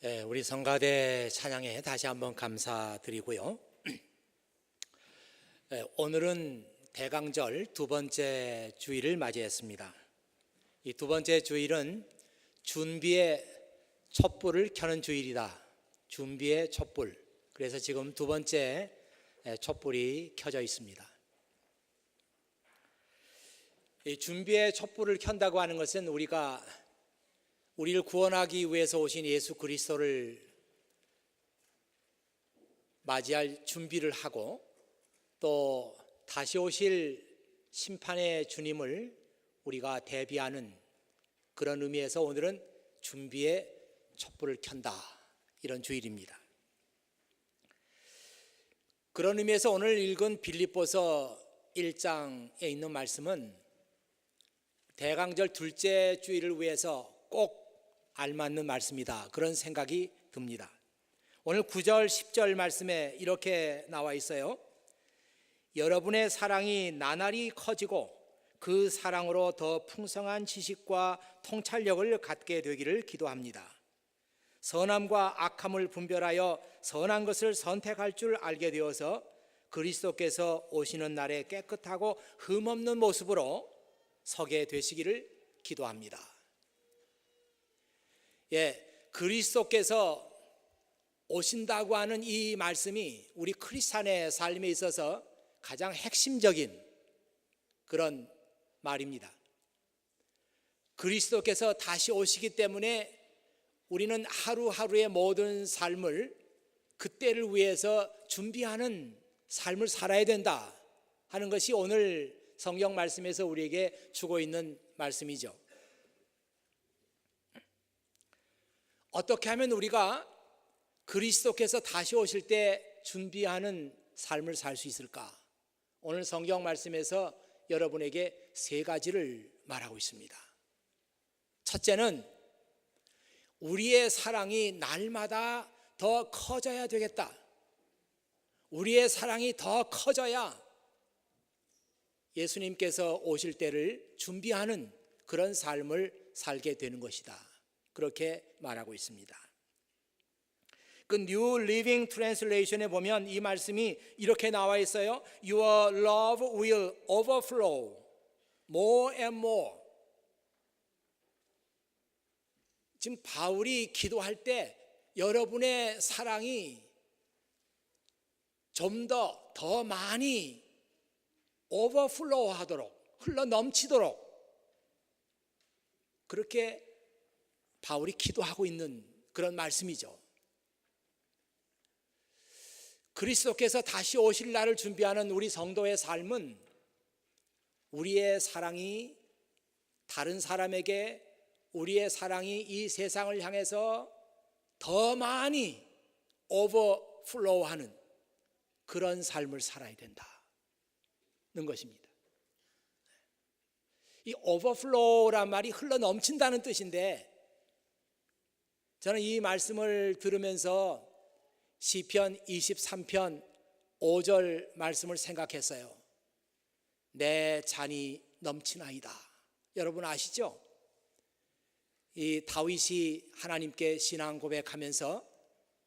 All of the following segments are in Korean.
우리 성가대 찬양에 다시 한번 감사드리고요. 오늘은 대강절 두 번째 주일을 맞이했습니다. 이 두 번째 주일은 준비의 촛불을 켜는 주일이다. 준비의 촛불. 그래서 지금 두 번째 촛불이 켜져 있습니다. 이 준비의 촛불을 켠다고 하는 것은 우리를 구원하기 위해서 오신 예수 그리스도를 맞이할 준비를 하고 또 다시 오실 심판의 주님을 우리가 대비하는 그런 의미에서 오늘은 준비의 촛불을 켠다, 이런 주일입니다. 그런 의미에서 오늘 읽은 빌립보서 1장에 있는 말씀은 대강절 둘째 주일을 위해서 꼭 알맞는 말씀이다, 그런 생각이 듭니다. 오늘 9절 10절 말씀에 이렇게 나와 있어요. 여러분의 사랑이 나날이 커지고 그 사랑으로 더 풍성한 지식과 통찰력을 갖게 되기를 기도합니다. 선함과 악함을 분별하여 선한 것을 선택할 줄 알게 되어서 그리스도께서 오시는 날에 깨끗하고 흠없는 모습으로 서게 되시기를 기도합니다. 그리스도께서 오신다고 하는 이 말씀이 우리 크리스찬의 삶에 있어서 가장 핵심적인 그런 말입니다. 그리스도께서 다시 오시기 때문에 우리는 하루하루의 모든 삶을 그때를 위해서 준비하는 삶을 살아야 된다 하는 것이 오늘 성경 말씀에서 우리에게 주고 있는 말씀이죠. 어떻게 하면 우리가 그리스도께서 다시 오실 때 준비하는 삶을 살 수 있을까? 오늘 성경 말씀에서 여러분에게 세 가지를 말하고 있습니다. 첫째는 우리의 사랑이 날마다 더 커져야 되겠다. 우리의 사랑이 더 커져야 예수님께서 오실 때를 준비하는 그런 삶을 살게 되는 것이다, 그렇게 말하고 있습니다. 그 New Living Translation에 보면 이 말씀이 이렇게 나와 있어요. Your love will overflow more and more. 지금 바울이 기도할 때 여러분의 사랑이 좀 더 많이 overflow 하도록, 흘러 넘치도록 그렇게 바울이 기도하고 있는 그런 말씀이죠. 그리스도께서 다시 오실 날을 준비하는 우리 성도의 삶은 우리의 사랑이 다른 사람에게, 우리의 사랑이 이 세상을 향해서 더 많이 오버플로우하는 그런 삶을 살아야 된다는 것입니다. 이 오버플로우란 말이 흘러 넘친다는 뜻인데, 저는 이 말씀을 들으면서 시편 23편 5절 말씀을 생각했어요. 내 잔이 넘치나이다. 여러분 아시죠? 이 다윗이 하나님께 신앙 고백하면서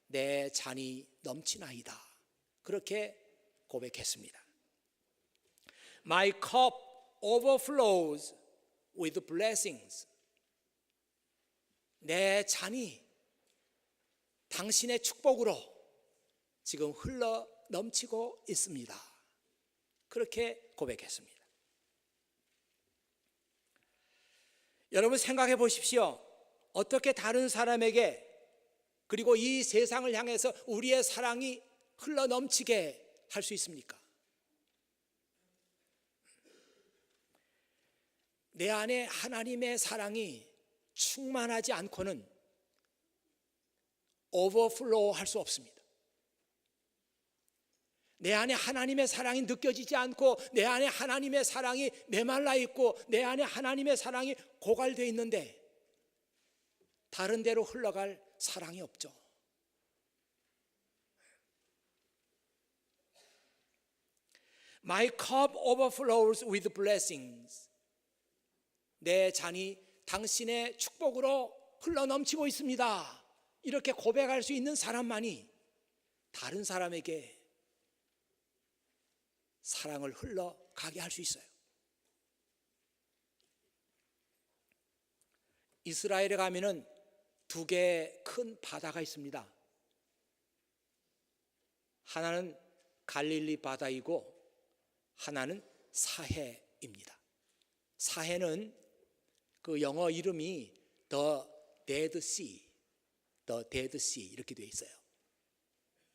내 잔이 넘치나이다, 그렇게 고백했습니다. My cup overflows with blessings. 내 잔이 당신의 축복으로 지금 흘러 넘치고 있습니다, 그렇게 고백했습니다. 여러분 생각해 보십시오. 어떻게 다른 사람에게, 그리고 이 세상을 향해서 우리의 사랑이 흘러 넘치게 할 수 있습니까? 내 안에 하나님의 사랑이 충만하지 않고는 오버플로우 할 수 없습니다. 내 안에 하나님의 사랑이 느껴지지 않고, 내 안에 하나님의 사랑이 메말라 있고, 내 안에 하나님의 사랑이 고갈되어 있는데 다른 데로 흘러갈 사랑이 없죠. My cup overflows with blessings. 내 잔이 당신의 축복으로 흘러 넘치고 있습니다, 이렇게 고백할 수 있는 사람만이 다른 사람에게 사랑을 흘러가게 할 수 있어요. 이스라엘에 가면은 두 개의 큰 바다가 있습니다. 하나는 갈릴리 바다이고 하나는 사해입니다. 사해는 그 영어 이름이 The Dead Sea 이렇게 되어 있어요.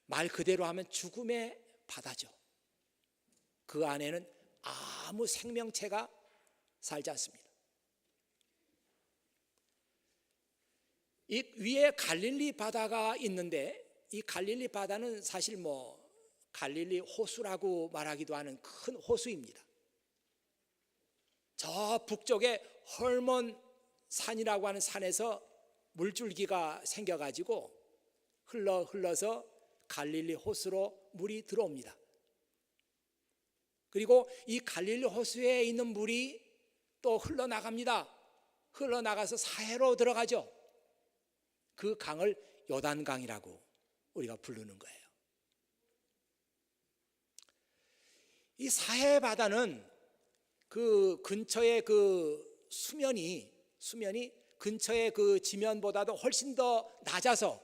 말 그대로 하면 죽음의 바다죠. 그 안에는 아무 생명체가 살지 않습니다. 이 위에 갈릴리 바다가 있는데 이 갈릴리 바다는 사실 갈릴리 호수라고 말하기도 하는 큰 호수입니다. 저 북쪽에 헐몬 산이라고 하는 산에서 물줄기가 생겨가지고 흘러서 갈릴리 호수로 물이 들어옵니다. 그리고 이 갈릴리 호수에 있는 물이 또 흘러나갑니다. 흘러나가서 사해로 들어가죠. 그 강을 요단강이라고 우리가 부르는 거예요. 이 사해 바다는 그 근처의 그 수면이 근처의 그 지면보다도 훨씬 더 낮아서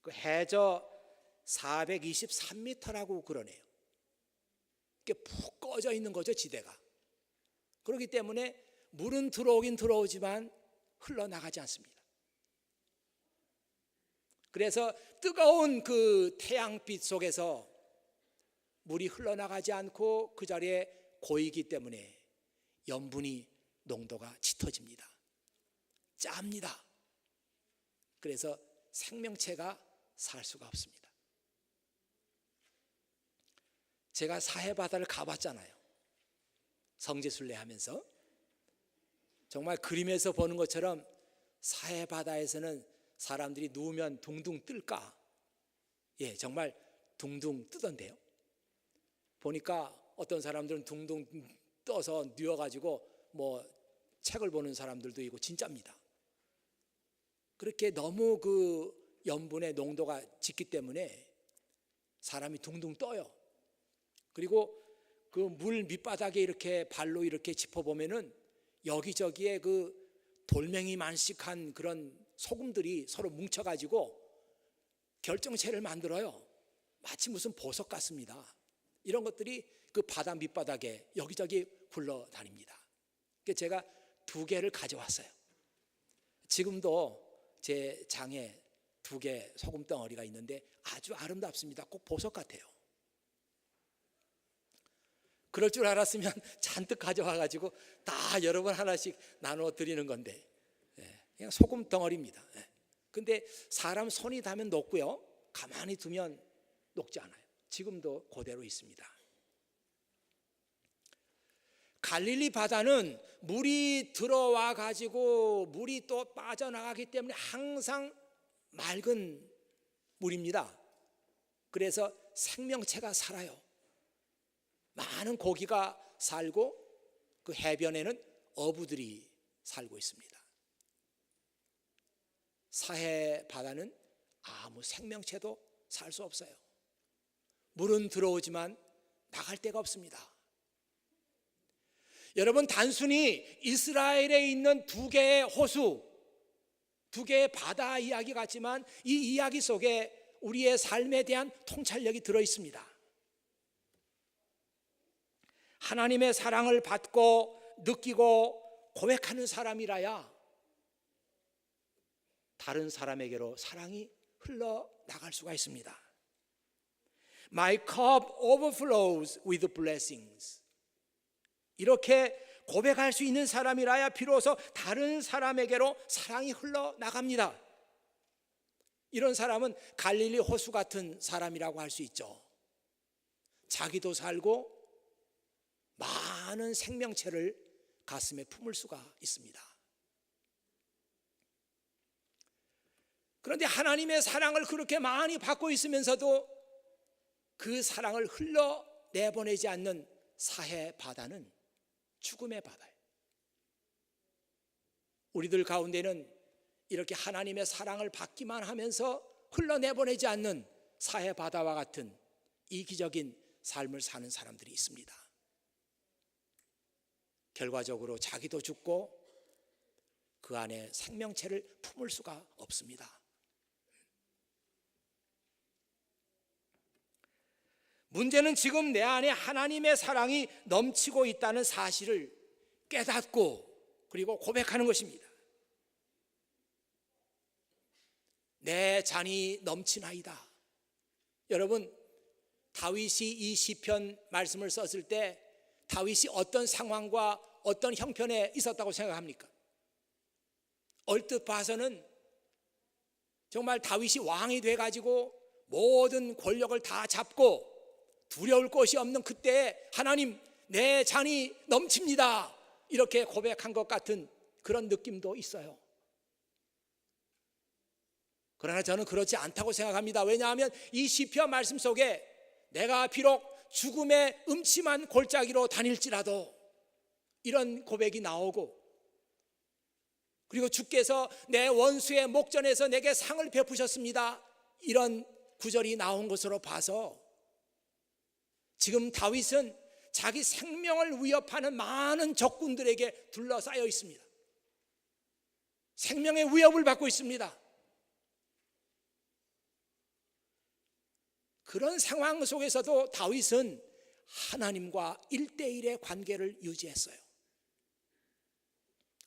그 해저 423m라고 그러네요. 이게 푹 꺼져 있는 거죠, 지대가. 그렇기 때문에 물은 들어오긴 들어오지만 흘러나가지 않습니다. 그래서 뜨거운 그 태양빛 속에서 물이 흘러나가지 않고 그 자리에 고이기 때문에 염분이 농도가 짙어집니다. 짭니다. 그래서 생명체가 살 수가 없습니다. 제가 사해 바다를 가봤잖아요. 성지순례 하면서. 정말 그림에서 보는 것처럼 사해 바다에서는 사람들이 누우면 둥둥 뜰까? 예, 정말 둥둥 뜨던데요. 보니까 어떤 사람들은 둥둥 떠서 누워가지고 책을 보는 사람들도 있고 진짜입니다. 그렇게 너무 그 염분의 농도가 짙기 때문에 사람이 둥둥 떠요. 그리고 그 물 밑바닥에 이렇게 발로 이렇게 짚어보면은 여기저기에 그 돌멩이 만식한 그런 소금들이 서로 뭉쳐가지고 결정체를 만들어요. 마치 무슨 보석 같습니다. 이런 것들이 그 바다 밑바닥에 여기저기 굴러다닙니다. 그래서 제가 2개를 가져왔어요. 지금도 제 장에 2개 소금 덩어리가 있는데 아주 아름답습니다. 꼭 보석 같아요. 그럴 줄 알았으면 잔뜩 가져와가지고 다 여러분 하나씩 나눠 드리는 건데 그냥 소금 덩어리입니다. 근데 사람 손이 닿으면 녹고요, 가만히 두면 녹지 않아요. 지금도 그대로 있습니다. 갈릴리 바다는 물이 들어와 가지고 물이 또 빠져나가기 때문에 항상 맑은 물입니다. 그래서 생명체가 살아요. 많은 고기가 살고 그 해변에는 어부들이 살고 있습니다. 사해 바다는 아무 생명체도 살 수 없어요. 물은 들어오지만 나갈 데가 없습니다. 여러분, 단순히 이스라엘에 있는 2개의 호수, 2개의 바다 이야기 같지만 이 이야기 속에 우리의 삶에 대한 통찰력이 들어 있습니다. 하나님의 사랑을 받고 느끼고 고백하는 사람이라야 다른 사람에게로 사랑이 흘러나갈 수가 있습니다. My cup overflows with blessings. 이렇게 고백할 수 있는 사람이라야 비로소 다른 사람에게로 사랑이 흘러나갑니다. 이런 사람은 갈릴리 호수 같은 사람이라고 할 수 있죠. 자기도 살고 많은 생명체를 가슴에 품을 수가 있습니다. 그런데 하나님의 사랑을 그렇게 많이 받고 있으면서도 그 사랑을 흘러내보내지 않는 사해 바다는 죽음의 바다예요. 우리들 가운데는 이렇게 하나님의 사랑을 받기만 하면서 흘러내보내지 않는 사해 바다와 같은 이기적인 삶을 사는 사람들이 있습니다. 결과적으로 자기도 죽고 그 안에 생명체를 품을 수가 없습니다. 문제는 지금 내 안에 하나님의 사랑이 넘치고 있다는 사실을 깨닫고 그리고 고백하는 것입니다. 내 잔이 넘치나이다. 여러분, 다윗이 이 시편 말씀을 썼을 때 다윗이 어떤 상황과 어떤 형편에 있었다고 생각합니까? 얼뜻 봐서는 정말 다윗이 왕이 돼가지고 모든 권력을 다 잡고 두려울 것이 없는 그때에 하나님, 내 잔이 넘칩니다, 이렇게 고백한 것 같은 그런 느낌도 있어요. 그러나 저는 그렇지 않다고 생각합니다. 왜냐하면 이 시편 말씀 속에 내가 비록 죽음의 음침한 골짜기로 다닐지라도 이런 고백이 나오고, 그리고 주께서 내 원수의 목전에서 내게 상을 베푸셨습니다, 이런 구절이 나온 것으로 봐서 지금 다윗은 자기 생명을 위협하는 많은 적군들에게 둘러싸여 있습니다. 생명의 위협을 받고 있습니다. 그런 상황 속에서도 다윗은 하나님과 1대1의 관계를 유지했어요.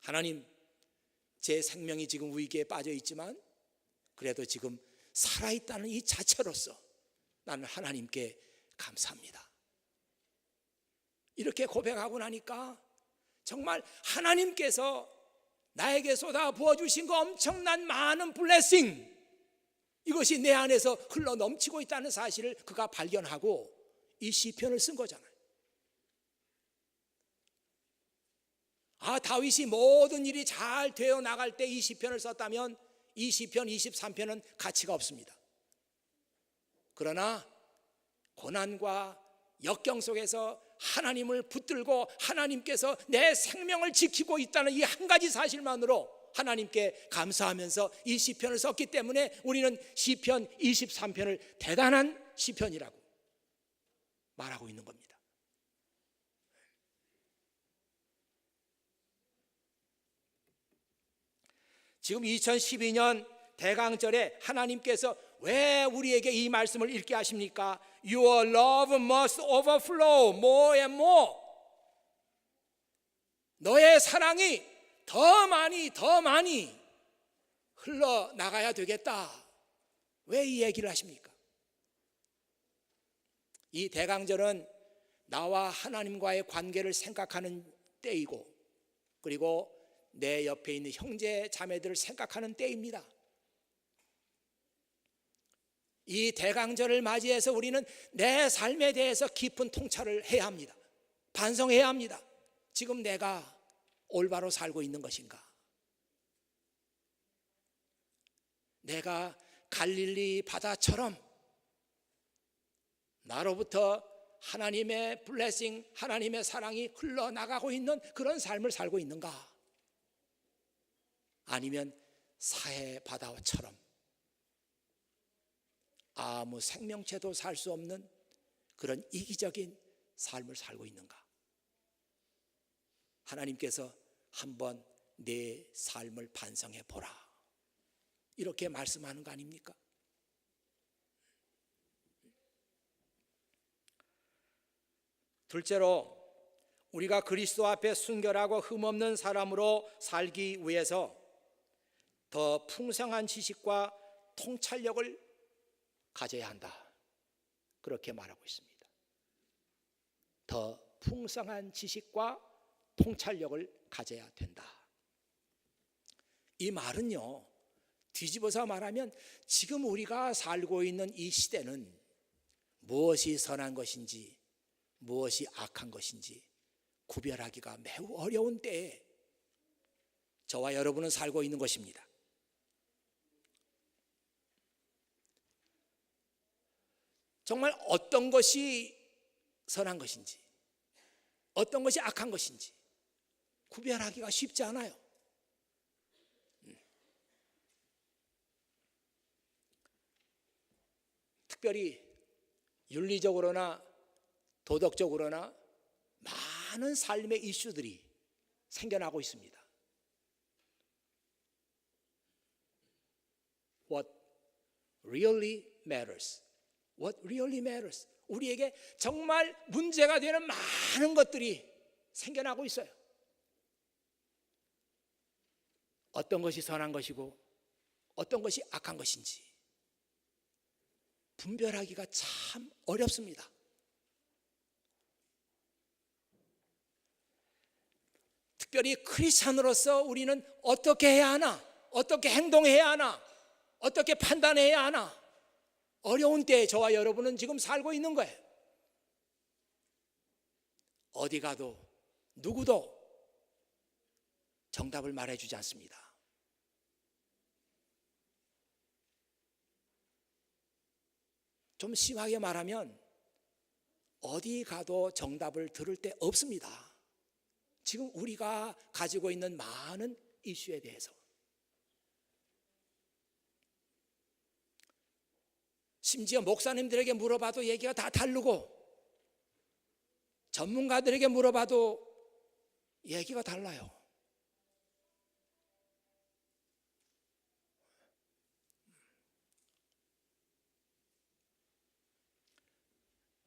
하나님, 제 생명이 지금 위기에 빠져 있지만 그래도 지금 살아있다는 이 자체로서 나는 하나님께 감사합니다. 이렇게 고백하고 나니까 정말 하나님께서 나에게 쏟아 부어주신 그 엄청난 많은 블레싱, 이것이 내 안에서 흘러 넘치고 있다는 사실을 그가 발견하고 이 시편을 쓴 거잖아요. 다윗이 모든 일이 잘 되어 나갈 때 이 시편을 썼다면 이 시편 23편은 가치가 없습니다. 그러나 고난과 역경 속에서 하나님을 붙들고 하나님께서 내 생명을 지키고 있다는 이 한 가지 사실만으로 하나님께 감사하면서 이 시편을 썼기 때문에 우리는 시편 23편을 대단한 시편이라고 말하고 있는 겁니다. 지금 2012년 대강절에 하나님께서 왜 우리에게 이 말씀을 읽게 하십니까? Your love must overflow more and more. 너의 사랑이 더 많이 흘러나가야 되겠다. 왜 이 얘기를 하십니까? 이 대강절은 나와 하나님과의 관계를 생각하는 때이고, 그리고 내 옆에 있는 형제 자매들을 생각하는 때입니다. 이 대강절을 맞이해서 우리는 내 삶에 대해서 깊은 통찰을 해야 합니다. 반성해야 합니다. 지금 내가 올바로 살고 있는 것인가? 내가 갈릴리 바다처럼 나로부터 하나님의 블레싱, 하나님의 사랑이 흘러나가고 있는 그런 삶을 살고 있는가? 아니면 사해 바다처럼 아무 생명체도 살 수 없는 그런 이기적인 삶을 살고 있는가? 하나님께서 한번 내 삶을 반성해 보라, 이렇게 말씀하는 거 아닙니까? 둘째로, 우리가 그리스도 앞에 순결하고 흠없는 사람으로 살기 위해서 더 풍성한 지식과 통찰력을 가져야 한다, 그렇게 말하고 있습니다. 더 풍성한 지식과 통찰력을 가져야 된다. 이 말은요, 뒤집어서 말하면 지금 우리가 살고 있는 이 시대는 무엇이 선한 것인지 무엇이 악한 것인지 구별하기가 매우 어려운 때에 저와 여러분은 살고 있는 것입니다. 정말 어떤 것이 선한 것인지 어떤 것이 악한 것인지 구별하기가 쉽지 않아요. 특별히 윤리적으로나 도덕적으로나 많은 삶의 이슈들이 생겨나고 있습니다. What really matters. What really matters. 우리에게 정말 문제가 되는 많은 것들이 생겨나고 있어요. 어떤 것이 선한 것이고 어떤 것이 악한 것인지 분별하기가 참 어렵습니다. 특별히 크리스찬으로서 우리는 어떻게 해야 하나, 어떻게 행동해야 하나, 어떻게 판단해야 하나, 어려운 때에 저와 여러분은 지금 살고 있는 거예요. 어디 가도 누구도 정답을 말해주지 않습니다. 좀 심하게 말하면 어디 가도 정답을 들을 데 없습니다. 지금 우리가 가지고 있는 많은 이슈에 대해서. 심지어 목사님들에게 물어봐도 얘기가 다 다르고 전문가들에게 물어봐도 얘기가 달라요.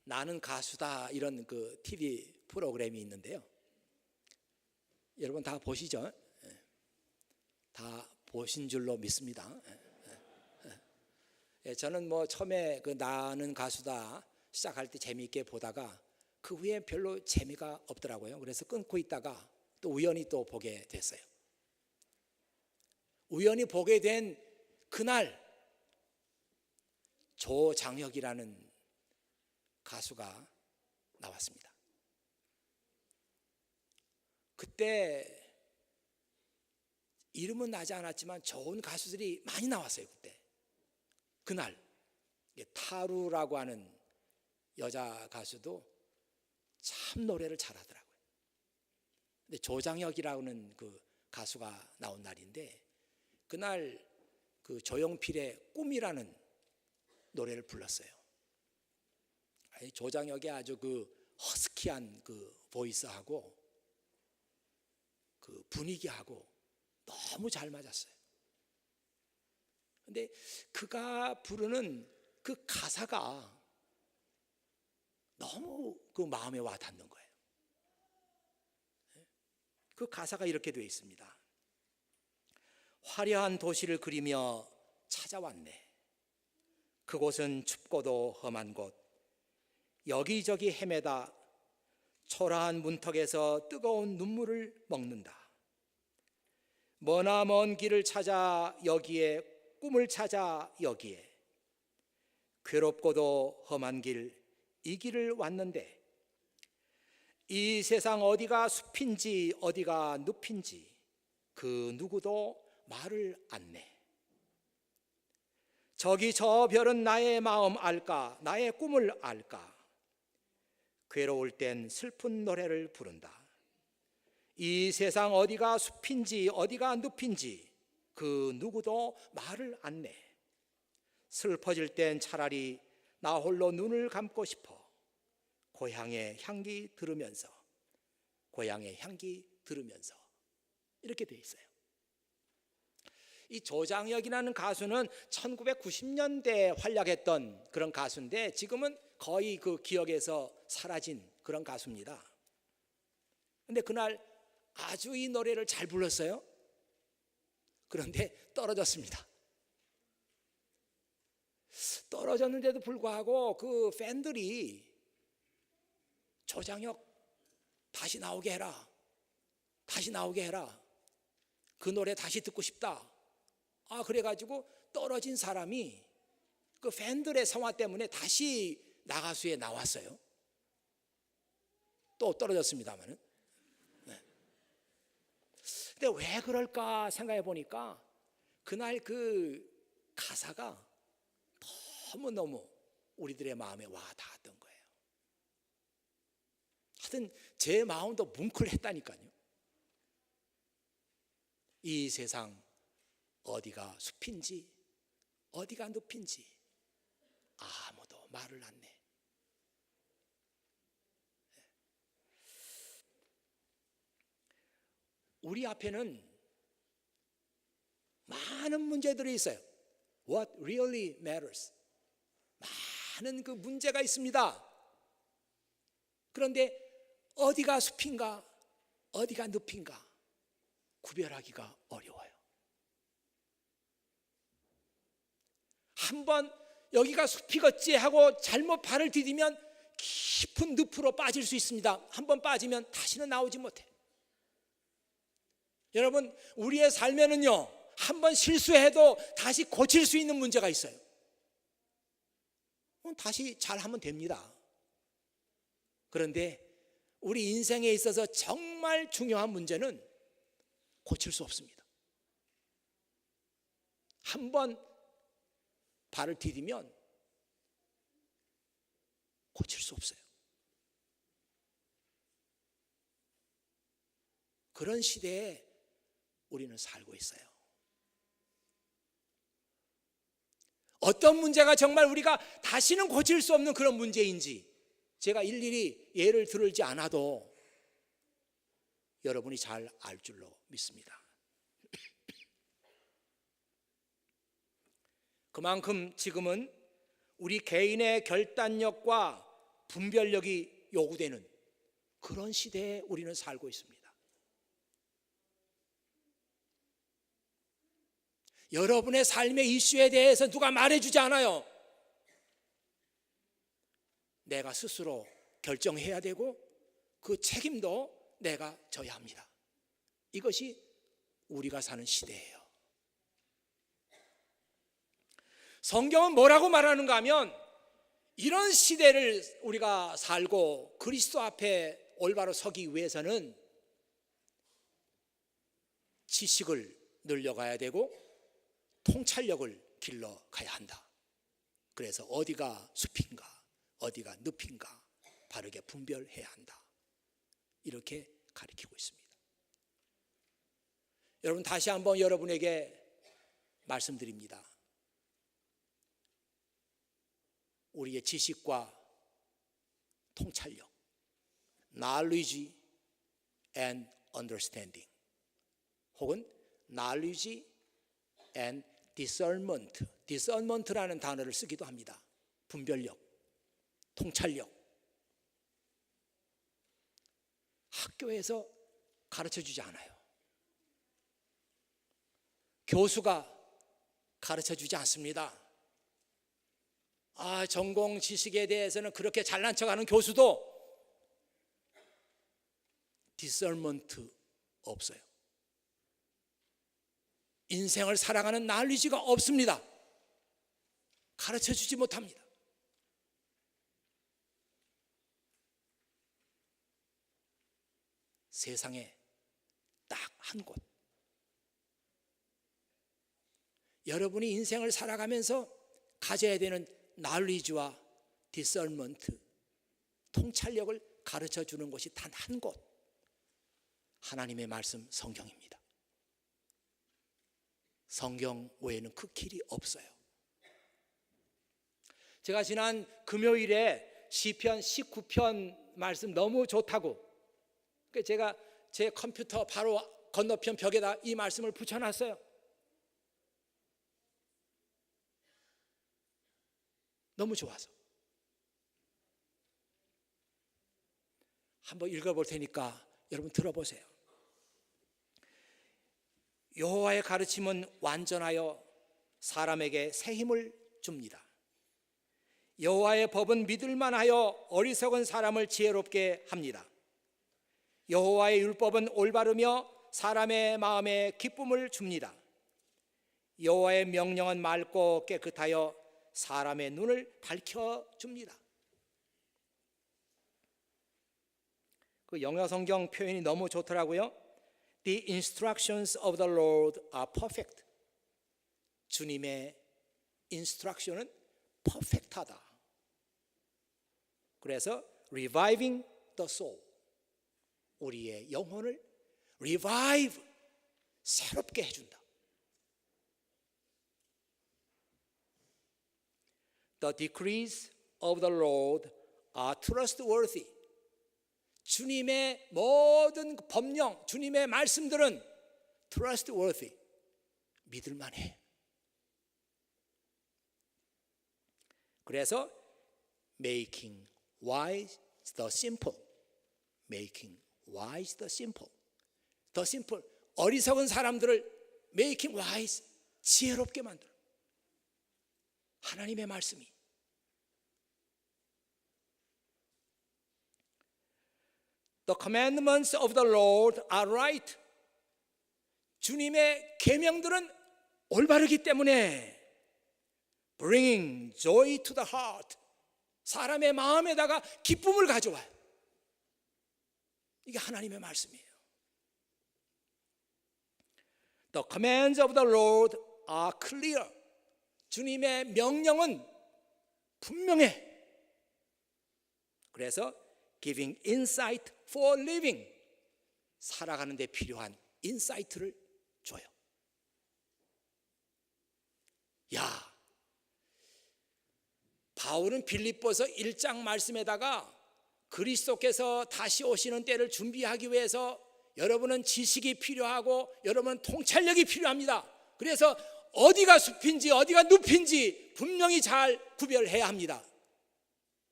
나는 가수다 이런 그 TV 프로그램이 있는데요. 여러분 다 보시죠? 다 보신 줄로 믿습니다. 저는 뭐 처음에 그 나는 가수다 시작할 때 재미있게 보다가 그 후에 별로 재미가 없더라고요. 그래서 끊고 있다가 또 우연히 또 보게 됐어요. 우연히 보게 된 그날 조장혁이라는 가수가 나왔습니다. 그때 이름은 나지 않았지만 좋은 가수들이 많이 나왔어요. 그날 타루라고 하는 여자 가수도 참 노래를 잘하더라고요. 근데 조장혁이라는 그 가수가 나온 날인데 그날 그 조용필의 꿈이라는 노래를 불렀어요. 조장혁의 아주 그 허스키한 그 보이스하고 그 분위기하고 너무 잘 맞았어요. 근데 그가 부르는 그 가사가 너무 그 마음에 와 닿는 거예요. 그 가사가 이렇게 되어 있습니다. 화려한 도시를 그리며 찾아왔네. 그곳은 춥고도 험한 곳. 여기저기 헤매다 초라한 문턱에서 뜨거운 눈물을 먹는다. 머나먼 길을 찾아 여기에, 꿈을 찾아 여기에. 괴롭고도 험한 길, 이 길을 왔는데 이 세상 어디가 숲인지 어디가 늪인지 그 누구도 말을 않네. 저기 저 별은 나의 마음 알까? 나의 꿈을 알까? 괴로울 땐 슬픈 노래를 부른다. 이 세상 어디가 숲인지 어디가 늪인지 그 누구도 말을 않네. 슬퍼질 땐 차라리 나 홀로 눈을 감고 싶어. 고향의 향기 들으면서, 고향의 향기 들으면서. 이렇게 돼 있어요. 이 조장혁이라는 가수는 1990년대에 활약했던 그런 가수인데 지금은 거의 그 기억에서 사라진 그런 가수입니다. 그런데 그날 아주 이 노래를 잘 불렀어요. 그런데 떨어졌습니다. 떨어졌는데도 불구하고 그 팬들이 조장혁 다시 나오게 해라, 다시 나오게 해라, 그 노래 다시 듣고 싶다. 그래가지고 떨어진 사람이 그 팬들의 성화 때문에 다시 나가수에 나왔어요. 또 떨어졌습니다만은. 근데 왜 그럴까 생각해 보니까 그날 그 가사가 너무너무 우리들의 마음에 와 닿았던 거예요. 하여튼 제 마음도 뭉클했다니까요. 이 세상 어디가 숲인지 어디가 늪인지 아무도 말을 안 내. 우리 앞에는 많은 문제들이 있어요. What really matters? 많은 그 문제가 있습니다. 그런데 어디가 숲인가, 어디가 늪인가 구별하기가 어려워요. 한번 여기가 숲이겠지 하고 잘못 발을 디디면 깊은 늪으로 빠질 수 있습니다. 한번 빠지면 다시는 나오지 못해. 여러분, 우리의 삶에는요, 한번 실수해도 다시 고칠 수 있는 문제가 있어요. 다시 잘하면 됩니다. 그런데 우리 인생에 있어서 정말 중요한 문제는 고칠 수 없습니다. 한번 발을 디디면 고칠 수 없어요. 그런 시대에 우리는 살고 있어요. 어떤 문제가 정말 우리가 다시는 고칠 수 없는 그런 문제인지 제가 일일이 예를 들지 않아도 여러분이 잘 알 줄로 믿습니다. 그만큼 지금은 우리 개인의 결단력과 분별력이 요구되는 그런 시대에 우리는 살고 있습니다. 여러분의 삶의 이슈에 대해서 누가 말해주지 않아요. 내가 스스로 결정해야 되고 그 책임도 내가 져야 합니다. 이것이 우리가 사는 시대예요. 성경은 뭐라고 말하는가 하면 이런 시대를 우리가 살고 그리스도 앞에 올바로 서기 위해서는 지식을 늘려가야 되고 통찰력을 길러가야 한다. 그래서 어디가 숲인가 어디가 늪인가 바르게 분별해야 한다. 이렇게 가르치고 있습니다. 여러분, 다시 한번 여러분에게 말씀드립니다. 우리의 지식과 통찰력, knowledge and understanding, 혹은 knowledge and discernment, discernment라는 단어를 쓰기도 합니다. 분별력, 통찰력. 학교에서 가르쳐주지 않아요. 교수가 가르쳐주지 않습니다. 전공 지식에 대해서는 그렇게 잘난 척하는 교수도 디설먼트 없어요. 인생을 살아가는 날리지가 없습니다. 가르쳐주지 못합니다. 세상에 딱 한 곳, 여러분이 인생을 살아가면서 가져야 되는 knowledge와 discernment, 통찰력을 가르쳐주는 곳이 단 한 곳, 하나님의 말씀 성경입니다. 성경 외에는 그 길이 없어요. 제가 지난 금요일에 시편 19편 말씀 너무 좋다고, 제가 제 컴퓨터 바로 건너편 벽에다 이 말씀을 붙여놨어요. 너무 좋아서 한번 읽어볼 테니까 여러분 들어보세요. 여호와의 가르침은 완전하여 사람에게 새 힘을 줍니다. 여호와의 법은 믿을만하여 어리석은 사람을 지혜롭게 합니다. 여호와의 율법은 올바르며 사람의 마음에 기쁨을 줍니다. 여호와의 명령은 맑고 깨끗하여 사람의 눈을 밝혀줍니다. 그 영어 성경 표현이 너무 좋더라고요. The instructions of the Lord are perfect. 주님의 instruction은 퍼펙트하다. 그래서 reviving the soul, 우리의 영혼을 revive, 새롭게 해준다. The decrees of the Lord are trustworthy. 주님의 모든 법령, 주님의 말씀들은 trustworthy, 믿을만해. 그래서 making wise the simple, making wise the simple, the simple, 어리석은 사람들을 making wise, 지혜롭게 만들어. 하나님의 말씀이. The commandments of the Lord are right. 주님의 계명들은 올바르기 때문에 bringing joy to the heart, 사람의 마음에다가 기쁨을 가져와요. 이게 하나님의 말씀이에요. The commands of the Lord are clear. 주님의 명령은 분명해. 그래서 giving insight for living, 살아가는 데 필요한 인사이트를 줘요. 야, 바울은 빌립보서 1장 말씀에다가 그리스도께서 다시 오시는 때를 준비하기 위해서 여러분은 지식이 필요하고 여러분은 통찰력이 필요합니다. 그래서 어디가 숲인지 어디가 늪인지 분명히 잘 구별해야 합니다.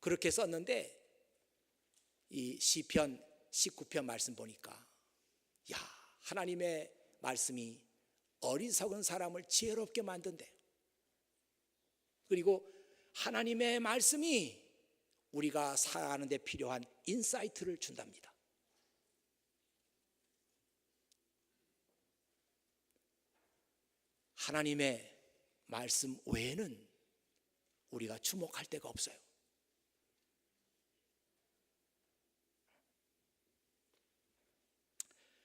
그렇게 썼는데 이 시편 19편 말씀 보니까 야, 하나님의 말씀이 어리석은 사람을 지혜롭게 만든대. 그리고 하나님의 말씀이 우리가 살아가는 데 필요한 인사이트를 준답니다. 하나님의 말씀 외에는 우리가 주목할 데가 없어요.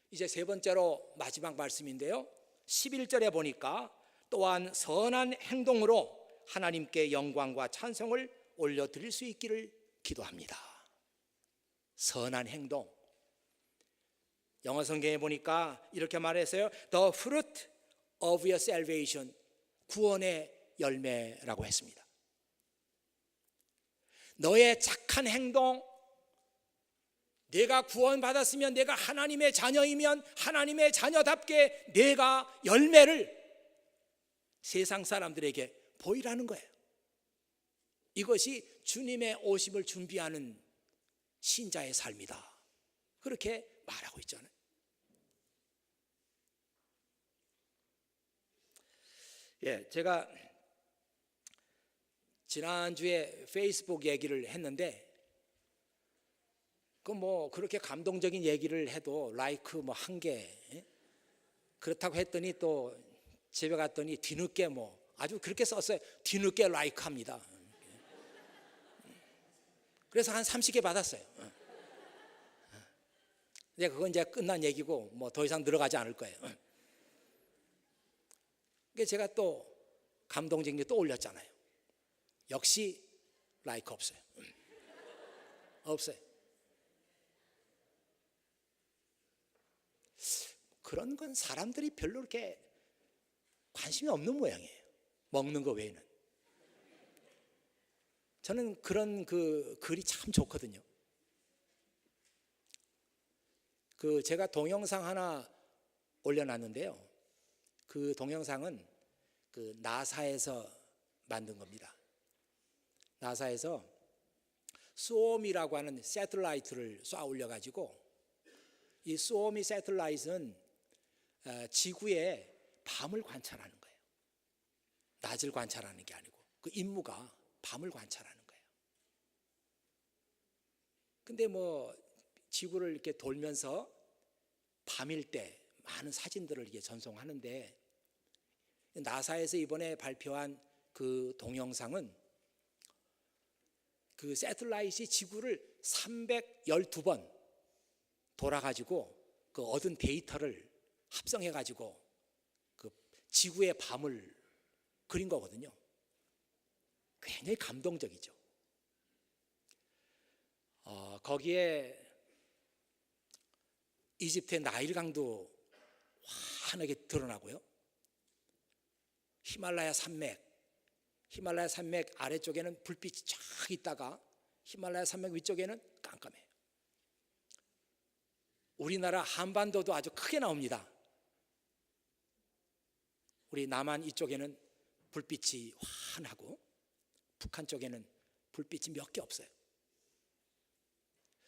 이제 세 번째로 마지막 말씀인데요, 11절에 보니까 또한 선한 행동으로 하나님께 영광과 찬송을 올려드릴 수 있기를 기도합니다. 선한 행동. 영어 성경에 보니까 이렇게 말했어요. The fruit of your salvation, 구원의 열매라고 했습니다. 너의 착한 행동, 내가 구원받았으면, 내가 하나님의 자녀이면 하나님의 자녀답게 내가 열매를 세상 사람들에게 보이라는 거예요. 이것이 주님의 오심을 준비하는 신자의 삶이다. 그렇게 말하고 있잖아요. 예, 제가 지난주에 페이스북 얘기를 했는데 그 뭐 그렇게 감동적인 얘기를 해도 라이크 뭐 1개, 그렇다고 했더니 또 집에 갔더니 뒤늦게 뭐 아주 그렇게 썼어요. 뒤늦게 라이크 합니다. 그래서 한 30개 받았어요. 근데 그건 이제 끝난 얘기고 뭐 더 이상 들어가지 않을 거예요. 그래서 제가 또 감동적인 게 또 올렸잖아요. 역시 라이크 없어요. 없어요. 그런 건 사람들이 별로 그렇게 관심이 없는 모양이에요. 먹는 거 외에는. 저는 그런 그 글이 참 좋거든요. 그 제가 동영상 하나 올려놨는데요. 그 동영상은 그 나사에서 만든 겁니다. 나사에서 수오미라고 하는 새틀라이트를 쏴 올려가지고, 이 수오미 새틀라이트는 지구의 밤을 관찰하는 거예요. 낮을 관찰하는 게 아니고 그 임무가 밤을 관찰하는 거예요. 근데 뭐 지구를 이렇게 돌면서 밤일 때 많은 사진들을 이렇게 전송하는데, 나사에서 이번에 발표한 그 동영상은 그 새틀라이트이 지구를 312번 돌아가지고 그 얻은 데이터를 합성해가지고 그 지구의 밤을 그린 거거든요. 굉장히 감동적이죠. 거기에 이집트의 나일강도 환하게 드러나고요. 히말라야 산맥, 히말라야 산맥 아래쪽에는 불빛이 쫙 있다가 히말라야 산맥 위쪽에는 깜깜해요. 우리나라 한반도도 아주 크게 나옵니다. 우리 남한 이쪽에는 불빛이 환하고 북한 쪽에는 불빛이 몇 개 없어요.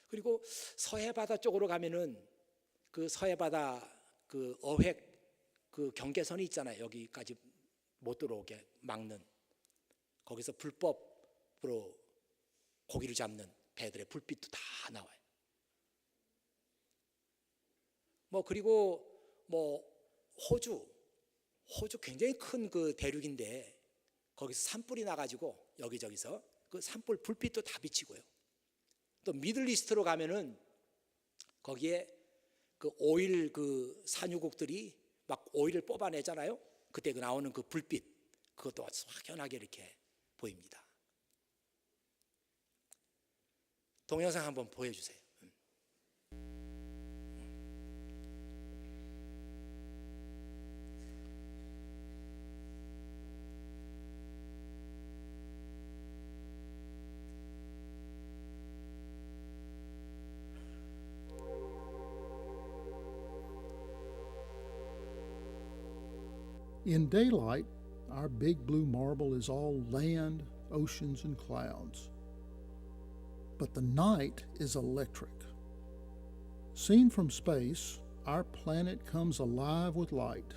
그리고 서해바다 쪽으로 가면은 그 서해바다 그 어획 그 경계선이 있잖아요. 여기까지 못 들어오게 막는, 거기서 불법으로 고기를 잡는 배들의 불빛도 다 나와요. 그리고 호주 굉장히 큰 그 대륙인데 거기서 산불이 나가지고 여기저기서 그 산불 불빛도 다 비치고요. 또 미들리스트로 가면은 거기에 그 오일 그 산유국들이 막 오일을 뽑아내잖아요. 그때 그 나오는 그 불빛, 그것도 확연하게 이렇게 보입니다. 동영상 한번 보여주세요. In daylight, our big blue marble is all land, oceans, and clouds. But the night is electric. Seen from space, our planet comes alive with light.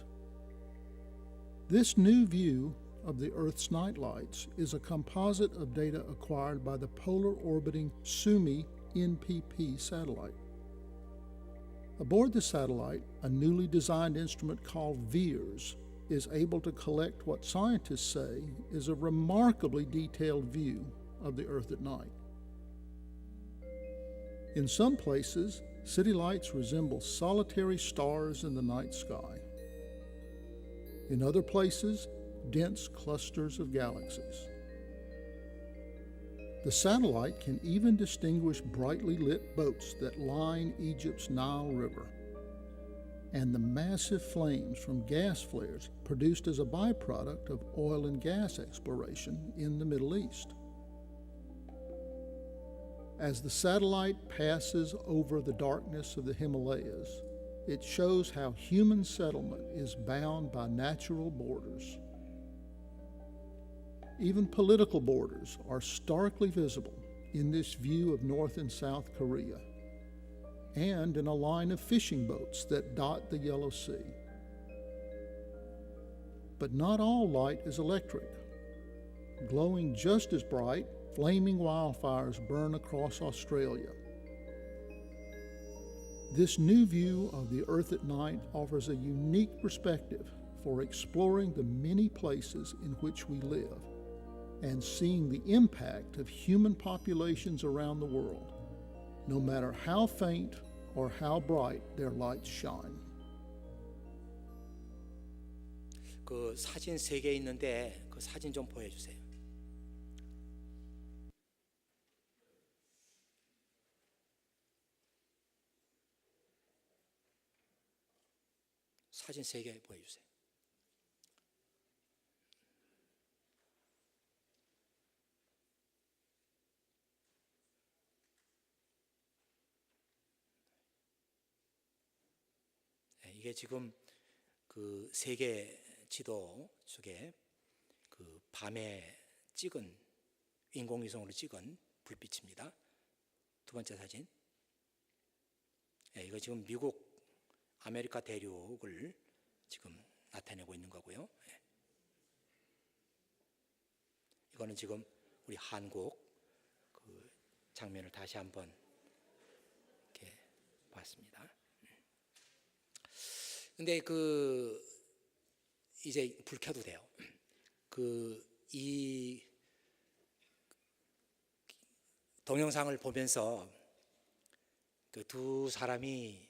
This new view of the Earth's night lights is a composite of data acquired by the polar orbiting Suomi NPP satellite. Aboard the satellite, a newly designed instrument called VEERS is able to collect what scientists say is a remarkably detailed view of the Earth at night. In some places, city lights resemble solitary stars in the night sky. In other places, dense clusters of galaxies. The satellite can even distinguish brightly lit boats that line Egypt's Nile River, and the massive flames from gas flares produced as a byproduct of oil and gas exploration in the Middle East. As the satellite passes over the darkness of the Himalayas, it shows how human settlement is bound by natural borders. Even political borders are starkly visible in this view of North and South Korea, and in a line of fishing boats that dot the Yellow Sea. But not all light is electric. Glowing just as bright, flaming wildfires burn across Australia. This new view of the Earth at night offers a unique perspective for exploring the many places in which we live and seeing the impact of human populations around the world, no matter how faint or how bright their lights shine. 그 사진 3개 있는데 그 사진 좀 보여주세요. 사진 3개 보여주세요. 이게 지금 그 세계 지도 속에 그 밤에 찍은 인공위성으로 찍은 불빛입니다. 두 번째 사진. 이거 지금 미국 아메리카 대륙을 지금 나타내고 있는 거고요. 이거는 지금 우리 한국 그 장면을 다시 한번 이렇게 봤습니다. 근데 그 이제 불 켜도 돼요. 이 동영상을 보면서 그 두 사람이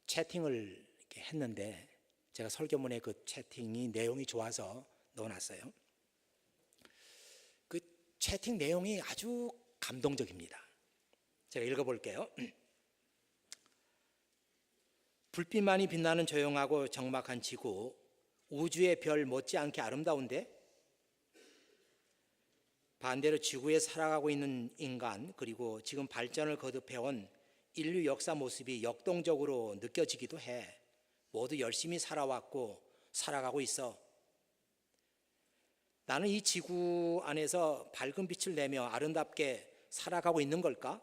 채팅을 이렇게 했는데 제가 설교문에 그 채팅이 내용이 좋아서 넣어놨어요. 그 채팅 내용이 아주 감동적입니다. 제가 읽어볼게요. 불빛만이 빛나는 조용하고 적막한 지구, 우주의 별 못지않게 아름다운데 반대로 지구에 살아가고 있는 인간, 그리고 지금 발전을 거듭해온 인류 역사 모습이 역동적으로 느껴지기도 해. 모두 열심히 살아왔고 살아가고 있어. 나는 이 지구 안에서 밝은 빛을 내며 아름답게 살아가고 있는 걸까?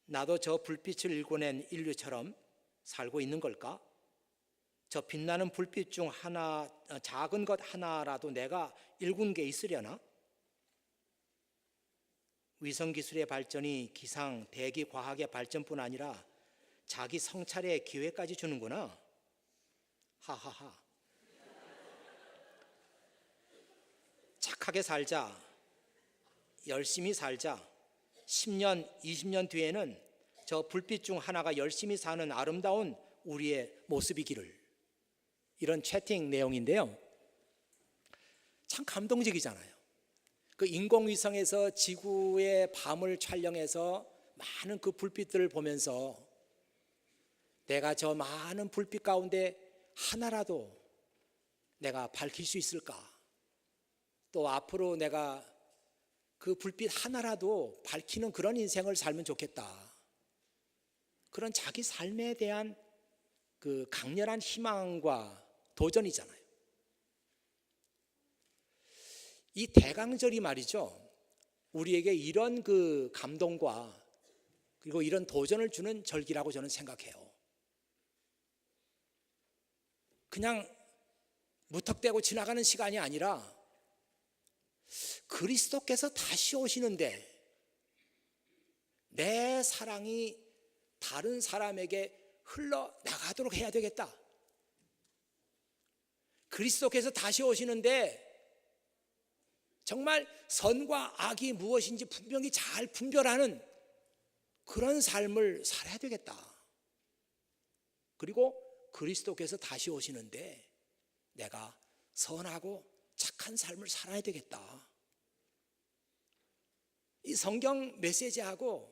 나도 저 불빛을 일궈낸 인류처럼 살고 있는 걸까? 저 빛나는 불빛 중 하나, 작은 것 하나라도 내가 일군 게 있으려나? 위성기술의 발전이 기상, 대기, 과학의 발전뿐 아니라 자기 성찰의 기회까지 주는구나. 하하하. 착하게 살자. 열심히 살자. 10년, 20년 뒤에는 저 불빛 중 하나가 열심히 사는 아름다운 우리의 모습이기를. 이런 채팅 내용인데요. 참 감동적이잖아요. 그 인공위성에서 지구의 밤을 촬영해서 많은 그 불빛들을 보면서 내가 저 많은 불빛 가운데 하나라도 내가 밝힐 수 있을까? 또 앞으로 내가 그 불빛 하나라도 밝히는 그런 인생을 살면 좋겠다. 그런 자기 삶에 대한 그 강렬한 희망과 도전이잖아요. 이 대강절이 말이죠, 우리에게 이런 그 감동과 그리고 이런 도전을 주는 절기라고 저는 생각해요. 그냥 무턱대고 지나가는 시간이 아니라 그리스도께서 다시 오시는데 내 사랑이 다른 사람에게 흘러나가도록 해야 되겠다. 그리스도께서 다시 오시는데 정말 선과 악이 무엇인지 분명히 잘 분별하는 그런 삶을 살아야 되겠다. 그리고 그리스도께서 다시 오시는데 내가 선하고 착한 삶을 살아야 되겠다. 이 성경 메시지하고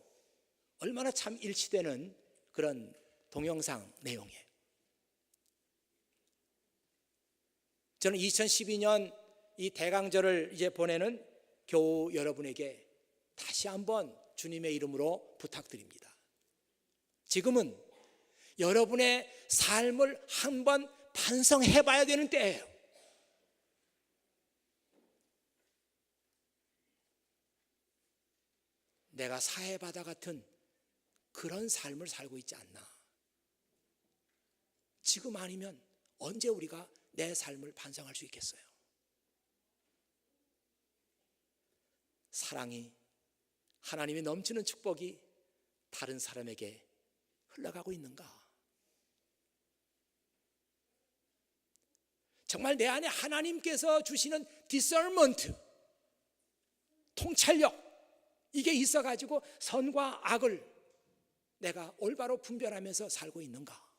얼마나 참 일치되는 그런 동영상 내용이에요. 저는 2012년 이 대강절을 이제 보내는 교우 여러분에게 다시 한번 주님의 이름으로 부탁드립니다. 지금은 여러분의 삶을 한번 반성해 봐야 되는 때예요. 내가 사해바다 같은 그런 삶을 살고 있지 않나? 지금 아니면 언제 우리가 내 삶을 반성할 수 있겠어요? 사랑이, 하나님의 넘치는 축복이 다른 사람에게 흘러가고 있는가? 정말 내 안에 하나님께서 주시는 discernment, 통찰력, 이게 있어가지고 선과 악을 내가 올바로 분별하면서 살고 있는가?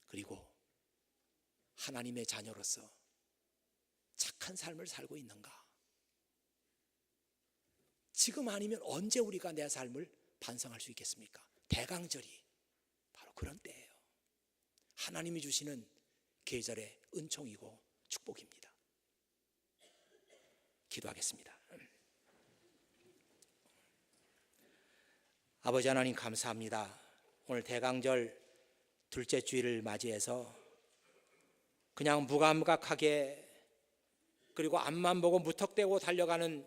그리고 하나님의 자녀로서 착한 삶을 살고 있는가? 지금 아니면 언제 우리가 내 삶을 반성할 수 있겠습니까? 대강절이 바로 그런 때예요. 하나님이 주시는 계절의 은총이고 축복입니다. 기도하겠습니다. 아버지 하나님 감사합니다. 오늘 대강절 둘째 주일을 맞이해서 그냥 무감각하게 그리고 앞만 보고 무턱대고 달려가는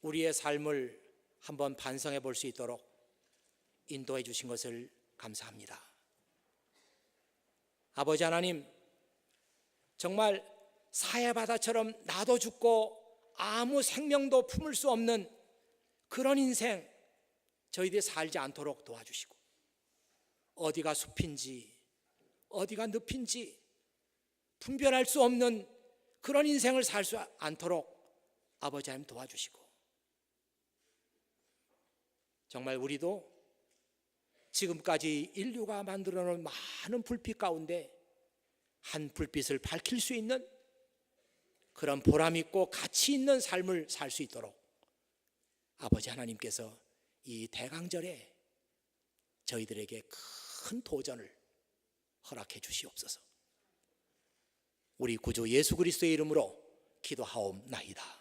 우리의 삶을 한번 반성해 볼 수 있도록 인도해 주신 것을 감사합니다. 아버지 하나님, 정말 사해바다처럼 나도 죽고 아무 생명도 품을 수 없는 그런 인생 저희들이 살지 않도록 도와주시고, 어디가 숲인지 어디가 늪인지 분별할 수 없는 그런 인생을 살 수 않도록 아버지 하나님 도와주시고, 정말 우리도 지금까지 인류가 만들어 놓은 많은 불빛 가운데 한 불빛을 밝힐 수 있는 그런 보람 있고 가치 있는 삶을 살 수 있도록 아버지 하나님께서 이 대강절에 저희들에게 큰 도전을 허락해 주시옵소서. 우리 구주 예수 그리스도의 이름으로 기도하옵나이다.